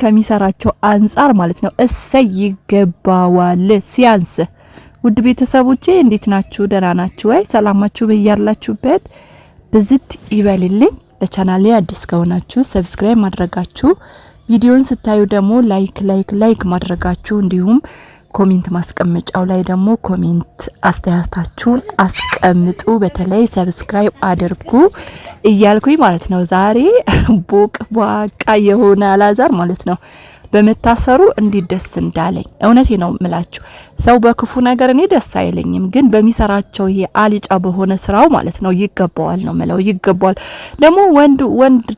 ከሚሰራቸው አንፃር ማለት ነው እሰይ ይገባዋል ሲያንስ። ውድ ቤተሰቦቼ እንዴት ናችሁ? ደህና ናችሁ ወይ? ሰላማችሁ በያላችሁበት ብዝት ይበልልኝ። ለቻናሌ አዲስ ከሆናችሁ ሰብስክራይብ ማድረጋችሁ፣ ቪዲዮን ስታዩ ደግሞ ላይክ ማድረጋችሁ፣ እንዲሁም ኮሜንት ማስቀመጫው ላይ ደግሞ ኮሜንት አስተያየታችሁን አስቀምጡ። በተለይ ሰብስክራይብ አድርጉ እያልኩኝ ማለት ነው። ዛሬ ቦቅቧቃ የሆነ አላዛር ማለት ነው በመታሰሩ እንዴት ደስ እንዳለኝ እውነቴ ነው ምላችሁ። ሰው በክፉ ነገር እኔ ደስ አይለኝም፣ ግን በሚሰራቸው ይሄ አሊጫ በሆነ ስራው ማለት ነው ይገባዋል ነው ምለው። ይገባዋል ደግሞ ወንድ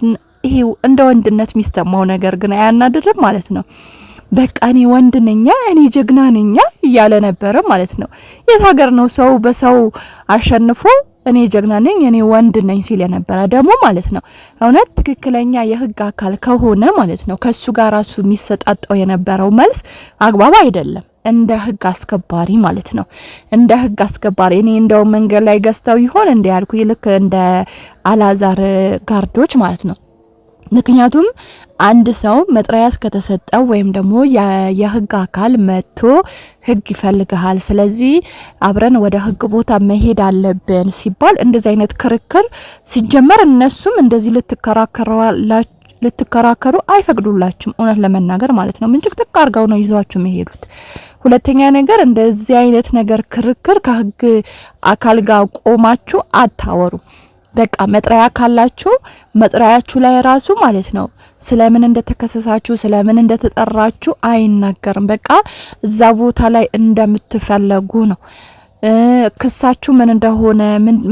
ይሄ እንደ ወንድነት የሚሰማው ነገር ግን አያናድድም ማለት ነው። በቃ እኔ ወንድ ነኛ፣ እኔ ጀግና ነኛ እያለ ነበረ ማለት ነው። የት ሀገር ነው ሰው በሰው አሸንፎ እኔ ጀግና ነኝ እኔ ወንድ ነኝ ሲል የነበረ ደግሞ ማለት ነው። እውነት ትክክለኛ የህግ አካል ከሆነ ማለት ነው ከሱ ጋር ራሱ የሚሰጣጣው የነበረው መልስ አግባብ አይደለም። እንደ ህግ አስከባሪ ማለት ነው። እንደ ህግ አስከባሪ እኔ እንደው መንገድ ላይ ገዝተው ይሆን እንደ ያልኩ ይልክ እንደ አላዛር ጋርዶች ማለት ነው። ምክንያቱም አንድ ሰው መጥሪያ ከተሰጠው ወይም ደግሞ የህግ አካል መጥቶ ህግ ይፈልጋል፣ ስለዚህ አብረን ወደ ህግ ቦታ መሄድ አለብን ሲባል እንደዚህ አይነት ክርክር ሲጀመር እነሱም እንደዚህ ልትከራከሩ አይፈቅዱላችሁም። እውነት ለመናገር ማለት ነው ምንጭቅጥቅ አርጋው ነው ይዟችሁ መሄዱት። ሁለተኛ ነገር እንደዚህ አይነት ነገር ክርክር ከህግ አካል ጋር ቆማችሁ አታወሩ። በቃ መጥሪያ ካላችሁ መጥሪያችሁ ላይ ራሱ ማለት ነው ስለምን እንደተከሰሳችሁ ስለምን እንደተጠራችሁ አይናገርም። በቃ እዛ ቦታ ላይ እንደምትፈለጉ ነው። ክሳችሁ ምን እንደሆነ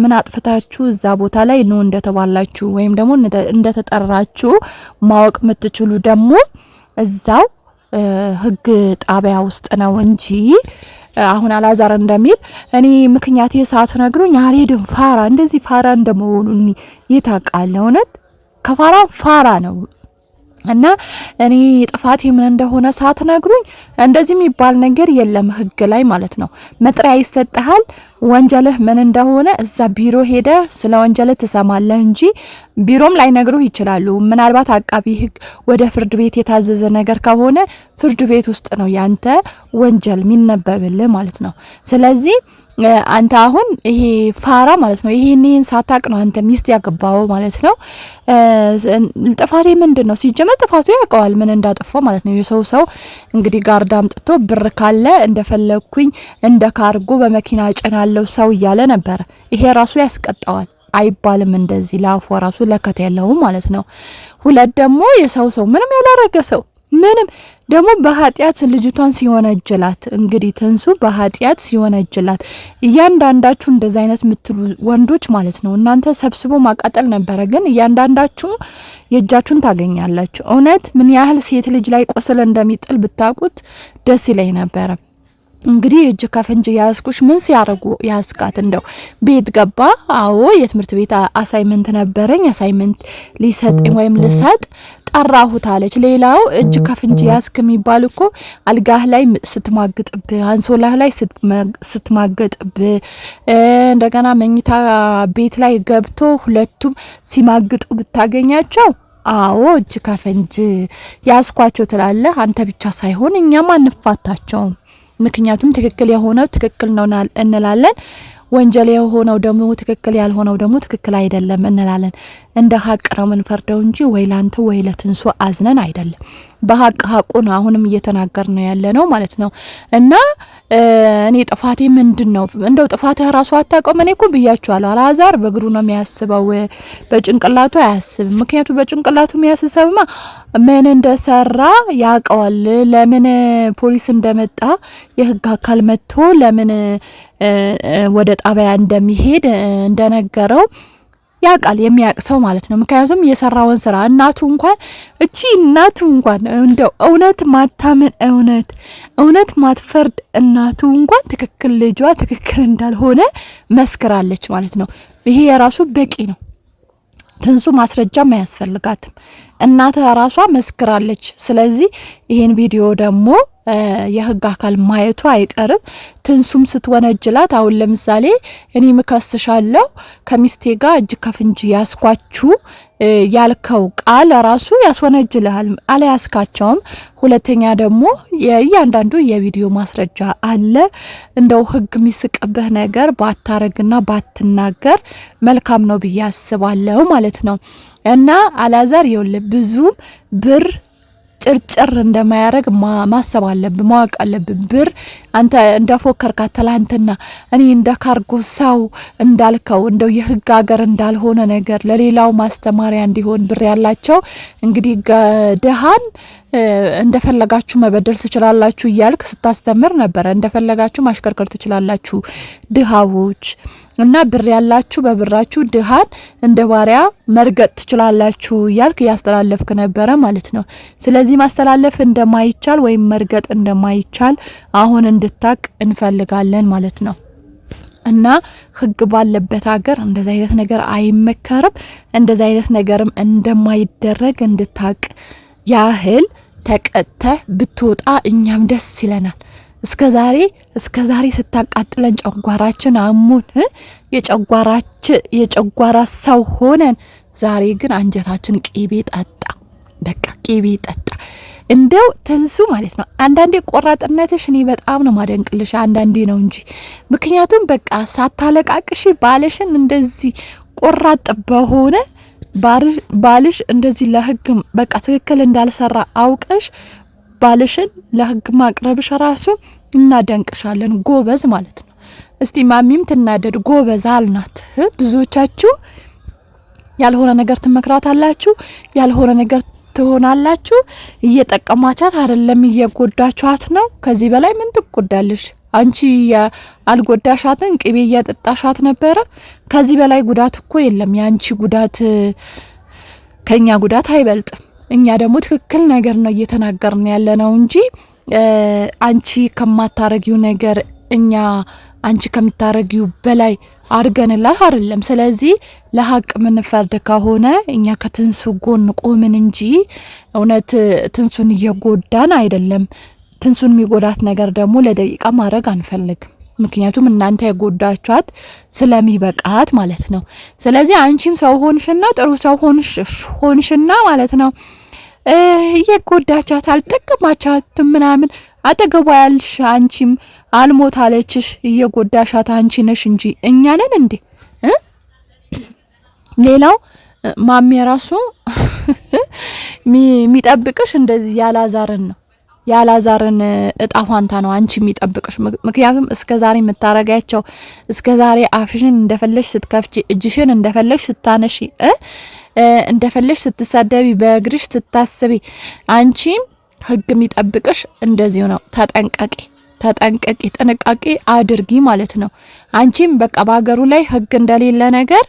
ምን አጥፍታችሁ እዛ ቦታ ላይ ነው እንደተባላችሁ ወይም ደግሞ እንደተጠራችሁ ማወቅ የምትችሉ ደግሞ እዛው ህግ ጣቢያ ውስጥ ነው እንጂ አሁን አላዛር እንደሚል እኔ ምክንያት የሰዓት ነግሮኝ አልሄድም ፋራ እንደዚህ ፋራ እንደመሆኑ ይታቃል። እውነት ከፋራ ፋራ ነው እና እኔ ጥፋቴ ምን እንደሆነ ሰዓት ነግሮኝ እንደዚህ የሚባል ነገር የለም ህግ ላይ ማለት ነው። መጥሪያ ይሰጣል። ወንጀልህ ምን እንደሆነ እዛ ቢሮ ሄደ ስለ ወንጀልህ ትሰማለህ እንጂ ቢሮም ላይ ነግሩህ ይችላሉ። ምናልባት አቃቢ ህግ ወደ ፍርድ ቤት የታዘዘ ነገር ከሆነ ፍርድ ቤት ውስጥ ነው ያንተ ወንጀል የሚነበብልህ ማለት ነው። ስለዚህ አንተ አሁን ይሄ ፋራ ማለት ነው ይሄን ሳታቅ ነው አንተ ሚስት ያገባው ማለት ነው። ጥፋቴ ምንድነው? ሲጀመር ጥፋቱ ያውቀዋል ምን እንዳጠፋው ማለት ነው። የሰው እንግዲህ ጋርዳ አምጥቶ ብር ካለ እንደፈለኩኝ እንደ ካርጎ በመኪና ጭናለው ሰው እያለ ነበር። ይሄ ራሱ ያስቀጣዋል አይባልም እንደዚህ ላፎ ራሱ ለከተ ያለው ማለት ነው። ሁለት ደግሞ የሰው ምንም ያላረገ ሰው ምንም ደግሞ በኃጢያት ልጅቷን ሲወነጀላት እንግዲህ ትንሱ በኃጢያት ሲወነጀላት እያንዳንዳችሁ እንደዛ አይነት ምትሉ ወንዶች ማለት ነው እናንተ ሰብስቦ ማቃጠል ነበረ። ግን እያንዳንዳችሁ የእጃችሁን ታገኛላችሁ። እውነት ምን ያህል ሴት ልጅ ላይ ቆስለ እንደሚጥል ብታቁት ደስ ይለኝ ነበረ። እንግዲህ እጅ ከፍንጅ ያስኩሽ ምን ሲያረጉ ያስቃት እንደው ቤት ገባ። አዎ የትምህርት ቤት አሳይመንት ነበረኝ አሳይመንት ሊሰጥኝ ወይም ልሰጥ ጠራሁት አለች። ሌላው እጅ ከፍንጅ ያስክ የሚባል እኮ አልጋህ ላይ ስትማግጥብ አንሶላህ ላይ ስትማግጥብ እንደገና መኝታ ቤት ላይ ገብቶ ሁለቱም ሲማግጡ ብታገኛቸው አዎ እጅ ከፍንጅ ያስኳቸው ትላለህ። አንተ ብቻ ሳይሆን እኛም አንፋታቸውም። ምክንያቱም ትክክል የሆነው ትክክል ነው እንላለን፣ ወንጀል የሆነው ደግሞ ትክክል ያልሆነው ደግሞ ትክክል አይደለም እንላለን። እንደ ሀቅ ነው ምንፈርደው እንጂ ወይ ላንተ ወይ ለትንሱ አዝነን አይደለም። በሀቁን አሁንም እየተናገር ነው ያለ ነው ማለት ነው። እና እኔ ጥፋቴ ምንድነው? እንደው ጥፋትህ ራሱ አታውቀውም። እኔ እኮ ብያችኋለሁ አላዛር በእግሩ ነው የሚያስበው፣ በጭንቅላቱ አያስብም። ምክንያቱም በጭንቅላቱ የሚያስበውማ ምን እንደሰራ ያውቀዋል። ለምን ፖሊስ እንደመጣ የህግ አካል መጥቶ ለምን ወደ ጣቢያ እንደሚሄድ እንደነገረው ያውቃል የሚያውቅ ሰው ማለት ነው። ምክንያቱም የሰራውን ስራ እናቱ እንኳን እንደው እውነት ማታምን እውነት ማትፈርድ እናቱ እንኳን ትክክል ልጇ ትክክል እንዳልሆነ መስክራለች ማለት ነው። ይሄ የራሱ በቂ ነው። ትንሱ ማስረጃም አያስፈልጋትም። እናቷ ራሷ መስክራለች። ስለዚህ ይሄን ቪዲዮ ደግሞ የህግ አካል ማየቱ አይቀርም። ትንሱም ስትወነጅላት አሁን ለምሳሌ እኔ ምከስሻለሁ ከሚስቴ ጋር እጅ ከፍንጅ ያስኳችሁ ያልከው ቃል ራሱ ያስወነጅልሃል። አልያስካቸውም። ሁለተኛ ደግሞ የእያንዳንዱ የቪዲዮ ማስረጃ አለ። እንደው ህግ የሚስቅብህ ነገር ባታረግና ባትናገር መልካም ነው ብዬ አስባለሁ ማለት ነው። እና አላዛር ይኸውልህ ብዙም ብር ጭርጭር እንደማያረግ ማሰብ አለብህ፣ ማወቅ አለብህ። ብር አንተ እንደፎከርካት ትላንትና እኔ እንደ ካርጎ ሰው እንዳልከው እንደው የህግ ሀገር እንዳልሆነ ነገር ለሌላው ማስተማሪያ እንዲሆን ብር ያላቸው እንግዲህ ድሃን እንደፈለጋችሁ መበደል ትችላላችሁ እያልክ ስታስተምር ነበረ። እንደፈለጋችሁ ማሽከርከር ትችላላችሁ ድሃዎች እና ብር ያላችሁ በብራችሁ ድሃን እንደ ባሪያ መርገጥ ትችላላችሁ እያልክ ያስተላለፍክ ነበረ ማለት ነው። ስለዚህ ማስተላለፍ እንደማይቻል ወይም መርገጥ እንደማይቻል አሁን እንድታቅ እንፈልጋለን ማለት ነው። እና ህግ ባለበት ሀገር እንደዛ አይነት ነገር አይመከርም። እንደዛ አይነት ነገርም እንደማይደረግ እንድታቅ ያህል ተቀጥተህ ብትወጣ እኛም ደስ ይለናል። እስከዛሬ ስታቃጥለን ጨጓራችን አሙን የጨጓራ ሰው ሆነን ዛሬ ግን አንጀታችን ቂቤ ጠጣ። በቃ ቂቤ ጠጣ። እንደው ትንሱ ማለት ነው አንዳንዴ ቆራጥነትሽ እኔ በጣም ነው ማደንቅልሽ። አንዳንዴ ነው እንጂ ምክንያቱም በቃ ሳታለቃቅሽ ባልሽን እንደዚህ ቆራጥ በሆነ ባልሽ እንደዚህ ለህግ በቃ ትክክል እንዳልሰራ አውቀሽ ባልሽን ለህግ ማቅረብሽ ራሱ እናደንቅሻለን። ጎበዝ ማለት ነው። እስቲ ማሚም ትናደድ ጎበዝ አልናት። ብዙዎቻችሁ ያልሆነ ነገር ትመክራታላችሁ፣ ያልሆነ ነገር ትሆናላችሁ። እየጠቀማቻት አይደለም እየጎዳቻት ነው። ከዚህ በላይ ምን ትጎዳለሽ? አንቺ አልጎዳሻትን ቅቤ እያጠጣሻት ነበረ። ከዚህ በላይ ጉዳት እኮ የለም። ያንቺ ጉዳት ከኛ ጉዳት አይበልጥም። እኛ ደግሞ ትክክል ነገር ነው እየተናገርን ያለ ነው እንጂ አንቺ ከማታረጊው ነገር እኛ አንቺ ከምታረጊው በላይ አርገንላት አይደለም። ስለዚህ ለሀቅ ምንፈርድ ከሆነ እኛ ከትንሱ ጎን ቆምን እንጂ እውነት ትንሱን እየጎዳን አይደለም። ትንሱን የሚጎዳት ነገር ደግሞ ለደቂቃ ማድረግ አንፈልግም። ምክንያቱም እናንተ የጎዳቻት ስለሚበቃት ማለት ነው። ስለዚህ አንቺም ሰው ሆንሽና ጥሩ ሰው ሆንሽና ማለት ነው እየጎዳቻት አልጠቀማቻትም ምናምን አጠገቧ ያልሽ አንቺም አልሞት አለችሽ። እየጎዳሻት አንቺ ነሽ እንጂ እኛ ነን እንዴ? ሌላው ማሚ ራሱ የሚጠብቅሽ እንደዚህ ያላዛርን እጣ ፋንታ ነው አንቺ የሚጠብቅሽ። ምክንያቱም እስከዛሬ የምታረጋቸው እስከዛሬ አፍሽን እንደፈለሽ ስትከፍቺ፣ እጅሽን እንደፈለሽ ስታነሺ፣ እንደፈለሽ ስትሳደቢ፣ በእግርሽ ስታስቢ፣ አንቺም ህግ የሚጠብቅሽ እንደዚሁ ነው። ተጠንቀቂ፣ ጥንቃቄ አድርጊ ማለት ነው። አንቺም በቃ በሀገሩ ላይ ህግ እንደሌለ ነገር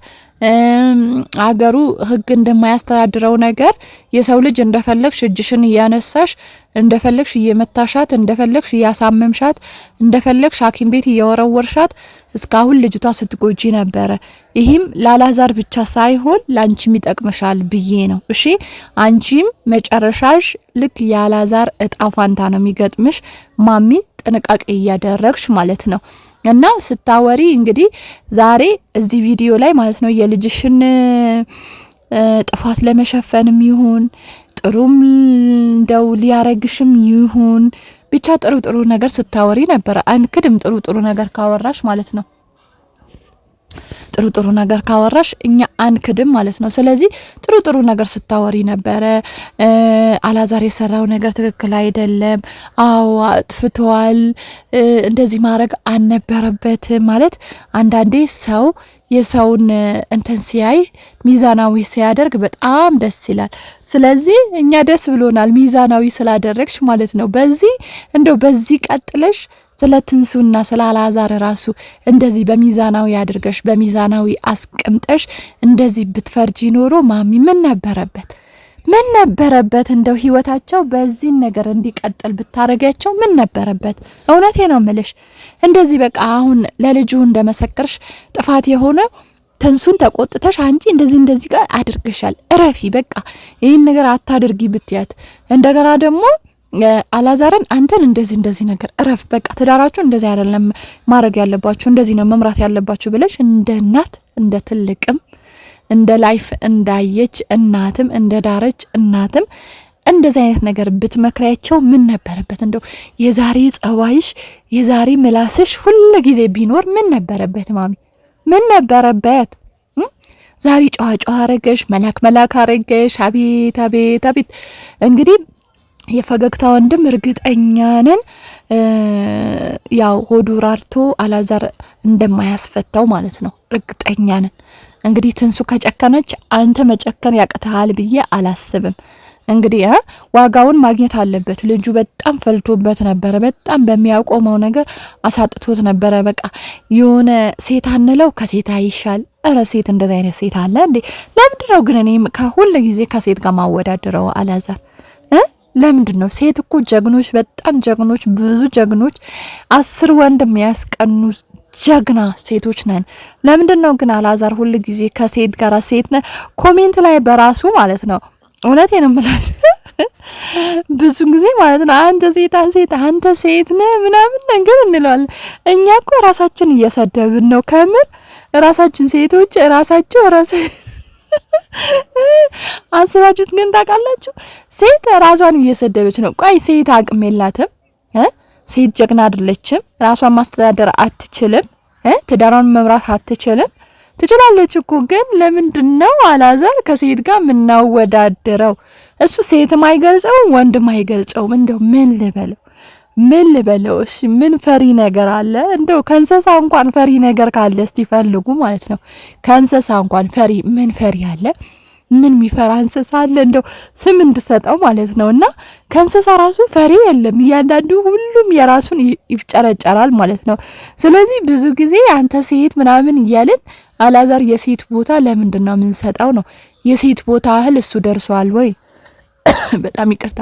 አገሩ ህግ እንደማያስተዳድረው ነገር የሰው ልጅ እንደፈለግሽ እጅሽን እያነሳሽ እንደፈለግሽ እየመታሻት እንደፈለግሽ እያሳመምሻት እንደፈለግሽ ሐኪም ቤት እየወረወርሻት እስካሁን ልጅቷ ስትጎጂ ነበረ። ይህም ላላዛር ብቻ ሳይሆን ላንቺም ይጠቅምሻል ብዬ ነው። እሺ አንቺም መጨረሻሽ ልክ ያላዛር እጣ ፋንታ ነው የሚገጥምሽ። ማሚ ጥንቃቄ እያደረግሽ ማለት ነው። እና ስታወሪ እንግዲህ ዛሬ እዚህ ቪዲዮ ላይ ማለት ነው የልጅሽን ጥፋት ለመሸፈንም ይሁን ጥሩም እንደው ሊያረግሽም ይሁን ብቻ ጥሩ ነገር ስታወሪ ነበር። አንክድም ጥሩ ነገር ካወራሽ ማለት ነው። ጥሩ ነገር ካወራሽ እኛ አንክድም ማለት ነው። ስለዚህ ጥሩ ነገር ስታወሪ ነበረ። አላዛር የሰራው ነገር ትክክል አይደለም፣ አዎ አጥፍቷል፣ እንደዚህ ማድረግ አልነበረበት ማለት አንዳንዴ ሰው የሰውን እንትን ሲያይ ሚዛናዊ ሲያደርግ በጣም ደስ ይላል። ስለዚህ እኛ ደስ ብሎናል ሚዛናዊ ስላደረግሽ ማለት ነው። በዚህ ቀጥለሽ ስለ ትንሱና ስለ አላዛር ራሱ እንደዚህ በሚዛናዊ አድርገሽ በሚዛናዊ አስቀምጠሽ እንደዚህ ብትፈርጂ ኖሮ ማሚ ምን ነበረበት እንደው ህይወታቸው በዚህ ነገር እንዲቀጥል ብታረጋቸው ምን ነበረበት? እውነቴ ነው ምልሽ። እንደዚህ በቃ አሁን ለልጁ እንደመሰከርሽ ጥፋት የሆነ ትንሱን ተቆጥተሽ አንቺ እንደዚህ ጋር አድርገሻል። እረፊ በቃ ይህን ነገር አታድርጊ ብትያት እንደገና ደግሞ አላዛርን አንተን እንደዚህ ነገር እረፍ፣ በቃ ትዳራችሁ እንደዚህ አይደለም ማድረግ ያለባችሁ፣ እንደዚህ ነው መምራት ያለባችሁ ብለሽ እንደ እናት እንደ ትልቅም እንደ ላይፍ እንዳየች እናትም እንደ ዳረች እናትም እንደዚህ አይነት ነገር ብትመክሪያቸው ምን ነበረበት? እንደው የዛሬ ጸባይሽ የዛሬ ምላስሽ ሁሉ ጊዜ ቢኖር ምን ነበረበት ማሚ? ምን ነበረበት? ዛሬ ጨዋ አረገሽ፣ መላክ አረገሽ። አቤት አቤት አቤት! እንግዲህ የፈገግታ ወንድም እርግጠኛ ነን ያው ሆዱ ራርቶ አላዛር እንደማያስፈታው ማለት ነው። እርግጠኛ ነን። እንግዲህ ትንሱ ከጨከነች አንተ መጨከን ያቅተሃል ብዬ አላስብም። እንግዲህ ዋጋውን ማግኘት አለበት። ልጁ በጣም ፈልቶበት ነበረ። በጣም በሚያቆመው ነገር አሳጥቶት ነበረ። በቃ የሆነ ሴት አንለው ከሴት አይሻል። እረ ሴት እንደዛ አይነት ሴት አለ እንዴ? ለምንድነው ግን እኔ ከሁሉ ጊዜ ከሴት ጋር ማወዳደረው አላዛር? ለምንድነው? ሴት እኮ ጀግኖች፣ በጣም ጀግኖች፣ ብዙ ጀግኖች 10 ወንድ የሚያስቀኑ ጀግና ሴቶች ነን። ለምንድነው ግን አላዛር ሁሉ ጊዜ ከሴት ጋር ሴት ነን? ኮሜንት ላይ በራሱ ማለት ነው እውነቴን እምላሽ ብዙ ጊዜ ማለት ነው አንተ ሴት ነህ ምናምን ነገር እንለዋለን። እኛ እኮ ራሳችን እየሰደብን ነው። ከምር ራሳችን ሴቶች ራሳቸው አስባችሁት ግን ታውቃላችሁ? ሴት ራሷን እየሰደበች ነው። ቆይ ሴት አቅም የላትም? ሴት ጀግና አይደለችም? ራሷን ማስተዳደር አትችልም? ትዳሯን መምራት አትችልም? ትችላለች እኮ። ግን ለምንድነው አላዛር ከሴት ጋር ምናወዳደረው? እሱ ሴትም አይገልጸውም ወንድም አይገልጸውም። እንደው ምን ልበለው? እሺ ምን ፈሪ ነገር አለ? እንደው ከእንስሳ እንኳን ፈሪ ነገር ካለ እስቲ ፈልጉ ማለት ነው። ከእንስሳ እንኳን ምን ፈሪ አለ? ምን የሚፈራ እንስሳ አለ? እንደው ስም እንድሰጠው ማለት ነውና ከእንስሳ ራሱ ፈሪ የለም። እያንዳንዱ ሁሉም የራሱን ይፍጨረጨራል ማለት ነው። ስለዚህ ብዙ ጊዜ አንተ ሴት ምናምን እያልን አላዛር የሴት ቦታ ለምንድን ነው የምንሰጠው ነው? የሴት ቦታ እህል እሱ ደርሷል ወይ? በጣም ይቅርታ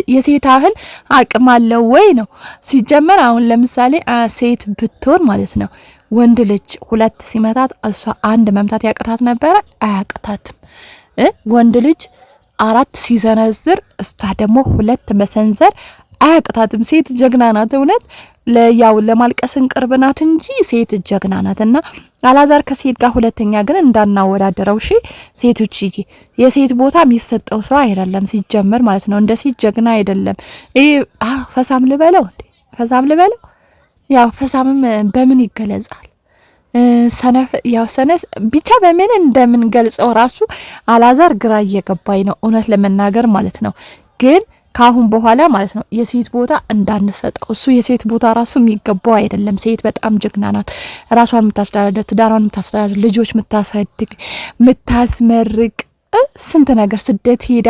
የሴት አህል አቅም አለው ወይ ነው ሲጀመር። አሁን ለምሳሌ ሴት ብትሆን ማለት ነው ወንድ ልጅ 2 ሲመታት እሷ 1 መምታት ያቅታት ነበረ? አያቅታትም። ወንድ ልጅ 4 ሲዘነዝር እሷ ደግሞ 2 መሰንዘር አያቅታትም። ሴት ጀግና ናት። እውነት ለያው ለማልቀስን ቅርብ ናት እንጂ ሴት ጀግና ናትና አላዛር ከሴት ጋር ሁለተኛ ግን እንዳናወዳደረው። እሺ ሴቶች የሴት ቦታ የሚሰጠው ሰው አይደለም ሲጀመር ማለት ነው። እንደ ሴት ጀግና አይደለም። ፈሳም ልበለው እንዴ? ፈሳም ልበለው? ያው ፈሳምም በምን ይገለጻል? ሰነፍ ብቻ በምን እንደምን ገልጸው ራሱ አላዛር ግራ እየገባኝ ነው እውነት ለመናገር ማለት ነው። ግን ካሁን በኋላ ማለት ነው የሴት ቦታ እንዳንሰጠው። እሱ የሴት ቦታ ራሱ የሚገባው አይደለም። ሴት በጣም ጀግና ናት። ራሷን የምታስተዳድር፣ ትዳሯን የምታስተዳድር፣ ልጆች የምታሳድግ፣ የምታስመርቅ፣ ስንት ነገር ስደት ሄዳ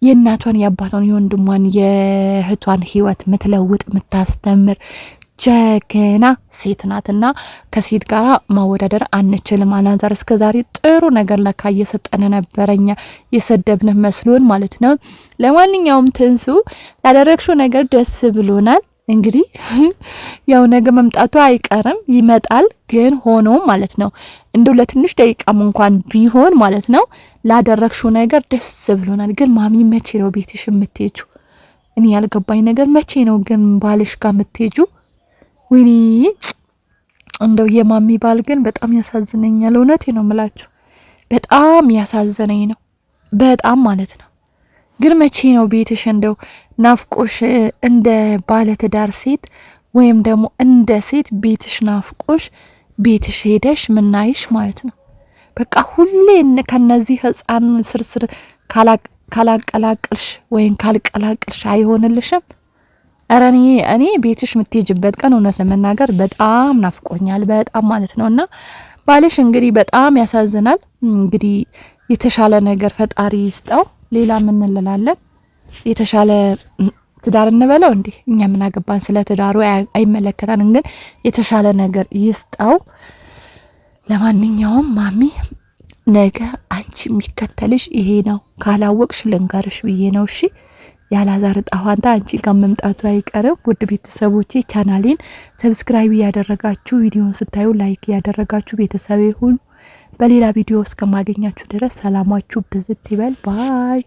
የእናቷን የአባቷን የወንድሟን የእህቷን ህይወት የምትለውጥ የምታስተምር ጀግና ሴት ናትና ከሴት ጋር ማወዳደር አንችልም። አላዛር እስከዛሬ ጥሩ ነገር ለካ እየሰጠነ ነበረኛ የሰደብንህ መስሎን ማለት ነው። ለማንኛውም ትንሱ ያደረግሽው ነገር ደስ ብሎናል። እንግዲህ ያው ነገ መምጣቱ አይቀርም ይመጣል። ግን ሆኖ ማለት ነው እንደው ለትንሽ ደቂቃም እንኳን ቢሆን ማለት ነው ላደረግሽው ነገር ደስ ብሎናል። ግን ማሚ መቼ ነው ቤትሽ የምትሄጂው? እኔ ያልገባኝ ነገር መቼ ነው ግን ባልሽ ጋር የምትሄጂው? ወይኔ እንደው የማሚ ባል ግን በጣም ያሳዝነኛል። እውነቴ ነው የምላችሁ በጣም ያሳዝነኝ ነው በጣም ማለት ነው። ግን መቼ ነው ቤትሽ እንደው ናፍቆሽ እንደ ባለ ትዳር ሴት ወይም ደግሞ እንደ ሴት ቤትሽ ናፍቆሽ ቤትሽ ሄደሽ ምናይሽ ማለት ነው? በቃ ሁሌ ከነዚህ ህፃን ስርስር ካላቀላቅልሽ ወይም ካልቀላቅልሽ አይሆንልሽም። ኧረ እኔ ቤትሽ የምትሄጅበት ቀን እውነት ለመናገር በጣም ናፍቆኛል በጣም ማለት ነውና ባልሽ እንግዲህ በጣም ያሳዝናል። እንግዲህ የተሻለ ነገር ፈጣሪ ይስጠው። ሌላ ምን እንላለን? የተሻለ ትዳር እንበለው እንዴ? እኛ ምን አገባን ስለ ትዳሩ አይመለከታንም። ግን የተሻለ ነገር ይስጠው። ለማንኛውም ማሚ ነገ አንቺ የሚከተልሽ ይሄ ነው። ካላወቅሽ ልንገርሽ ብዬ ነው። እሺ ያላዛር ጣፋንታ አንቺ ጋር መምጣቱ አይቀርም። ውድ ቤተሰቦቼ ቻናሌን ሰብስክራይብ ያደረጋችሁ ቪዲዮን ስታዩ ላይክ ያደረጋችሁ ቤተሰብ ይሁን። በሌላ ቪዲዮ እስከማገኛችሁ ድረስ ሰላማችሁ ብዝት ይበል። ባይ